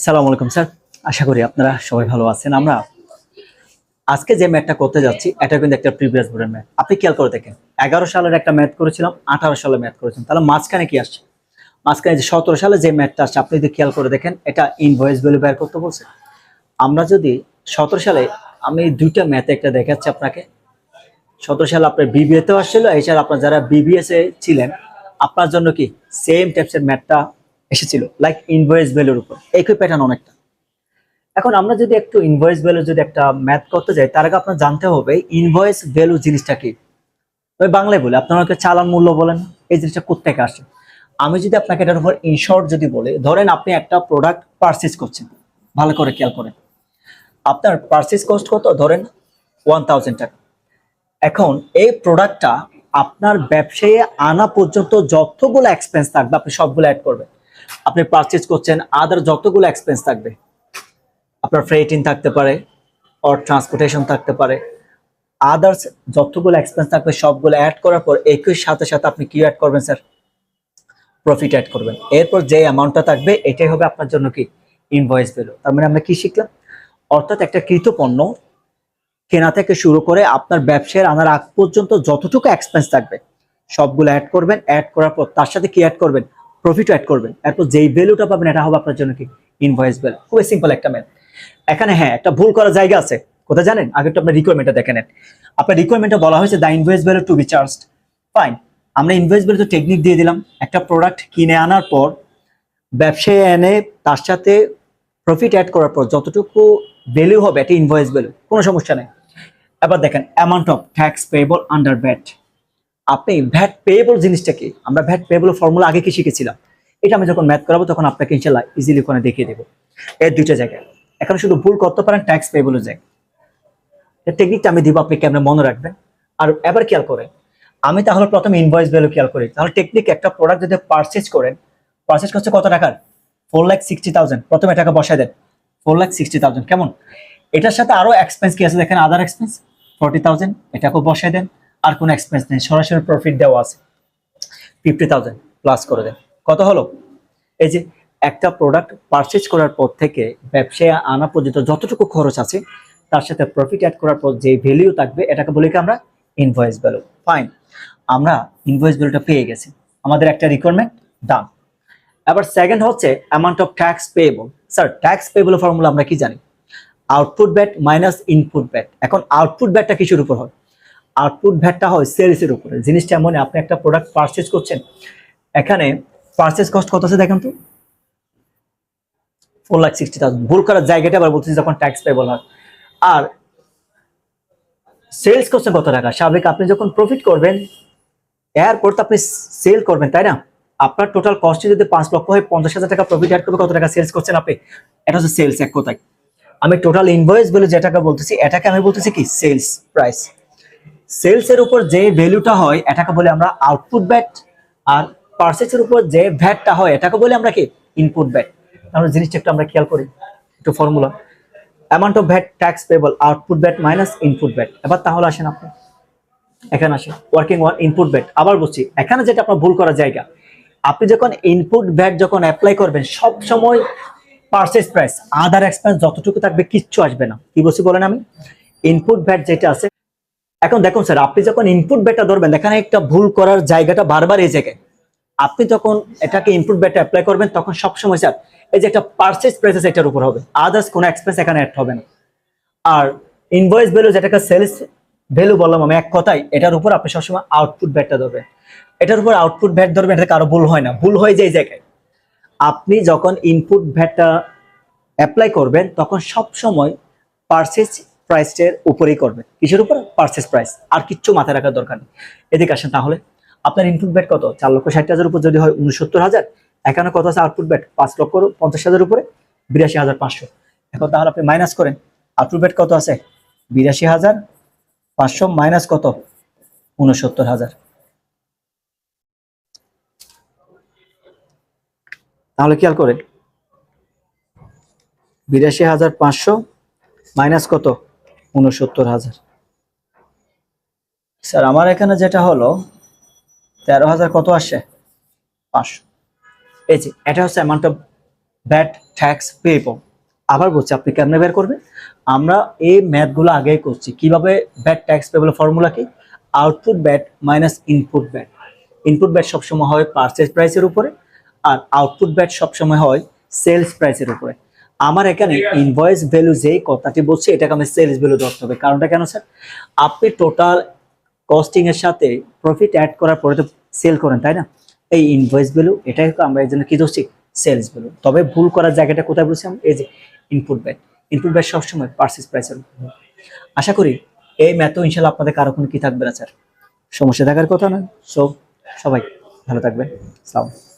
আসসালামু আলাইকুম স্যার। আশা করি আপনারা সবাই ভালো আছেন। আমরা আজকে যে ম্যাথটা করতে যাচ্ছি এটা কিন্তু একটা প্রিভিয়াস বোর্ডের ম্যাথ। আপনি খেয়াল করে দেখেন, 11 সালের একটা ম্যাথ করেছিলাম, 18 সালে ম্যাথ করেছিলাম, তাহলে মাঝখানে কি আসছে? মাঝখানে যে 17 সালে যে ম্যাথটা আসছে আপনি যদি খেয়াল করে দেখেন, এটা ইনভয়েস ভ্যালু বের করতে বলছে। আমরা যদি 17 সালে, আমি দুইটা ম্যাথ একটা দেখাচ্ছি আপনাকে। 17 সালে আপনার বিবিএ তেও আসছিল, এছাড়া আপনার যারা বিবিএস এ ছিলেন আপনার জন্য কি সেম টাইপসের ম্যাথটা এসেছিল, লাইক ইনভয়েস ভ্যালুর উপর একই প্যাটার্ন অনেকটা। এখন আমরা যদি একটু ইনভয়েস ভ্যালু যদি একটা ম্যাথ করতে যাই, তার আগে আপনার জানতে হবে ইনভয়েস ভ্যালু জিনিসটা কি। ওই বাংলায় বলে আপনারা ওকে চালান মূল্য বলেন, এই জিনিসটা কোত্থেকে আসে। আমি যদি আপনাকে এটার উপর ইনশর্ট যদি বলি, ধরেন আপনি একটা প্রোডাক্ট পারচেজ করছেন, ভালো করে খেয়াল করেন, আপনার পারচেজ কস্ট কত, ধরেন 1000 টাকা। এখন এই প্রোডাক্টটা আপনার ব্যবসায়ে আনা পর্যন্ত যতগুলো এক্সপেন্স থাকবে আপনি সবগুলো অ্যাড করবেন। আপনি পারচেজ করছেন, আদার যতগুলো এক্সপেন্স থাকবে, আপনার ফ্রেটিং থাকতে পারে, অর ট্রান্সপোর্টেশন থাকতে পারে, আদার্স যতগুলো এক্সপেন্স থাকবে সবগুলো অ্যাড করার পর একই সাথে সাথে আপনি কি অ্যাড করবেন স্যার? প্রফিট অ্যাড করবেন। এরপর যে অ্যামাউন্টটা থাকবে এটাই হবে আপনার জন্য কি ইনভয়েস ভ্যালু। তার মানে আমরা কি শিখলাম? অর্থাৎ একটা কৃত পণ্য কেনা থেকে শুরু করে আপনার ব্যবসায় আনার আগ পর্যন্ত যতটুকু এক্সপেন্স থাকবে সবগুলো অ্যাড করবেন। অ্যাড করার পর তার সাথে কি অ্যাড করবেন? প্রফিট অ্যাড করবেন। এরপর যেই ভ্যালুটা পাবেন এটা হবে আপনার জন্য কি ইনভয়েস ভ্যালু। খুবই সিম্পল একটা ম্যাথ। এখানে হ্যাঁ একটা ভুল করার জায়গা আছে, কোথায় জানেন? আগে তো আপনার রিকোয়ারমেন্টটা দেখে নেন। আপনার রিকোয়ারমেন্টে বলা হয়েছে the invoice value to be charged. Fine, আমরা ইনভয়েস ভ্যালু তো টেকনিক দিয়ে দিলাম। একটা প্রোডাক্ট কিনে আনার পর ব্যবসায় এনে তার সাথে প্রফিট অ্যাড করার পর যতটুকু ভ্যালু হবে এটা ইনভয়েস ভ্যালু, কোনো সমস্যা নেই। এবার দেখেন amount of tax payable under VAT. আপনি ভ্যাট পেয়েবল জিনিসটা কি, আমরা ভ্যাট পেয়েবল ফর্মুলা আগে কি শিখেছিলাম, এটা আমি যখন ম্যাথ করাবো তখন আপনাকে ইনশাল্লাহ ইজিলি ওখানে দেখিয়ে দেবো। এর দুইটা জায়গায় এখন শুধু ভুল করতে পারেন ট্যাক্স পেয়েবলের জায়গায়। এর টেকনিকটা আমি দিব, আপনি কেমন মনে রাখবেন। আর এবার খেয়াল করেন, আমি তাহলে প্রথমে ইনভয়েস ভ্যালু খেয়াল করি। তাহলে টেকনিক, একটা প্রোডাক্ট যদি পারচেজ করেন, পারচেজ করছে কত টাকার? 4,60,000। প্রথমে টাকা বসায় দেন 4,60,000। কেমন? এটার সাথে আরো এক্সপেন্স কি আছে দেখেন, আদার এক্সপেন্স 40,000, এটাকেও বসায় দেন। আর কোনো এক্সপেন্স নেই, সরাসরি প্রফিট দেওয়া আছে 50,000, প্লাস করে দেন। কত হলো? এই যে একটা প্রোডাক্ট পারচেজ করার পর থেকে ব্যবসায় আনা পর্যন্ত যতটুকু খরচ আছে তার সাথে প্রফিট অ্যাড করার পর যে ভ্যালু থাকবে এটাকে বলি কি আমরা ইনভয়েস ভ্যালু। ফাইন, আমরা ইনভয়েস ভ্যালুটা পেয়ে গেছি, আমাদের একটা রিকোয়ারমেন্ট ডান। আবার সেকেন্ড হচ্ছে amount of tax payable. Sir tax payable formula আমরা কি জানি? Output VAT minus input VAT. এখন আউটপুট ভ্যাটটা কিসের উপর হয়? আউটপুট ভ্যাটটা হয় সেলসের উপরে। জিনিসটা এমন, আপনি একটা প্রোডাক্ট পারচেজ করছেন, এখানে পারচেজ কস্ট কত আছে দেখেন তো, 4,60,000। ভুল করার জায়গাটা আবার বলতেছি যখন ট্যাক্স পেয়েবল হয়। আর সেলস করছেন কত টাকা? স্বাভাবিক আপনি যখন প্রফিট করবেন এরপর তো আপনি সেল করবেন, তাই না? আপনার টোটাল কস্টে যদি 5 লক্ষ হয়, 50,000 টাকা প্রফিট অ্যাড করবে, কত টাকা সেলস করছেন আপনি? এটা হচ্ছে সেলস এক কথায়। আমি টোটাল ইনভয়েস ভ্যালু যেটাকে বলতেছি এটাকে আমি বলতেছি কি সেলস প্রাইস। সেলস এর উপর যে ভ্যালুটা হয় এটাকে বলে আমরা আউটপুট ভ্যাট। আর পারচেজের উপর যে ভ্যাটটা হয় এটাকে বলে আমরা কি ইনপুট ভ্যাট। তাহলে জিনিসটা একটু আমরা খেয়াল করি, একটু formula. Amount of VAT tax payable output VAT minus input VAT. এবার তাহলে আসেন আপনি এখানে আসেন ওয়ার্কিং ওয়ান ইনপুট ভ্যাট। আবার বলছি এখানে যেটা আপনার ভুল করার জায়গা, আপনি যখন ইনপুট ভ্যাট যখন অ্যাপ্লাই করবেন সব সময় পারচেজ প্রাইস আদার এক্সপেন্স যতটুকু থাকবে কিচ্ছু আসবে না। কি বলছি বলেন? আমি ইনপুট ভ্যাট যেটা আছে, এখন দেখুন স্যার আপনি যখন ইনপুট ভ্যাটটা ধরবেন এখানে একটা ভুল করার জায়গাটা বারবার এই জায়গায়। আপনি যখন এটাকে ইনপুট ভ্যাট অ্যাপ্লাই করবেন তখন সবসময় স্যার এই যে একটা পারচেজ প্রাইস আছে এটার উপর হবে, আদার্স কোনো এক্সপেন্স এখানে অ্যাড হবে না। আর ইনভয়েস ভ্যালু যেটাকে সেলস ভ্যালু বললাম আমি এক কথায়, এটার উপর আপনি সবসময় আউটপুট ভ্যাটটা ধরবেন। এটার উপর আউটপুট ভ্যাট ধরবেন, এটা কারো ভুল হয় না। ভুল হয়ে যায় এই জায়গায়, আপনি যখন ইনপুট ভ্যাটটা অ্যাপ্লাই করবেন তখন সব সময় পারচেজ প্রাইসের উপরেই করবেন। কিসের উপর? Purchase price. আর কিচ্ছু মাথায় রাখার দরকার নেই। এদিকে আসেন, তাহলে আপনার ইনপুট ভ্যাট কত? 4,60,000 উপর যদি হয় 69,000, এখানে কত আছে আউটপুট ভ্যাট? 5,50,000 উপরে 82,500। এখন তাহলে আপনি মাইনাস করেন, আউটপুট ভ্যাট কত আছে? 82,500 মাইনাস কত? 69,000। তাহলে খেয়াল করেন 82,500 মাইনাস কত? 69,000। স্যার আমার এখানে যেটা হলো 13,000 কত আসে? 500। এই যে এটা হচ্ছে amount of bat tax payable. আবার বলছি, আপনি কেমনে বের করবেন? আমরা এই ম্যাথগুলো আগেই করছি। কিভাবে ব্যাট ট্যাক্স পেবল ফর্মুলা কি? Output bat minus input VAT. Input VAT সবসময় হয় পারচেজ প্রাইসের উপরে, আর আউটপুট ব্যাট সবসময় হয় সেলস প্রাইসের উপরে। আমার এখানে ইনভয়েস ভ্যালু যে কথাটি বলছি, এটাকে আমি সেলস ভ্যালু ধরতে হবে। কারণটা কেন স্যার? আপনি টোটাল কস্টিং এর সাথে প্রফিট অ্যাড করার পরে তো সেল করেন, তাই না? এই ইনভয়েস ভ্যালু, এটাই আমরা এই জন্য কি ধরছি? Sales value. তবে ভুল করার জায়গাটা কোথায় বলছি আমি? এই যে ইনপুট ব্যাট। ইনপুট ব্যাট সবসময় পারচেজ প্রাইসের উপর। আশা করি এই ম্যাথও ইনশাল্লাহ আপনাদের কারো কোনো কি থাকবে না স্যার, সমস্যা থাকার কথা নয়। সো সবাই ভালো থাকবেন। আসসালাম।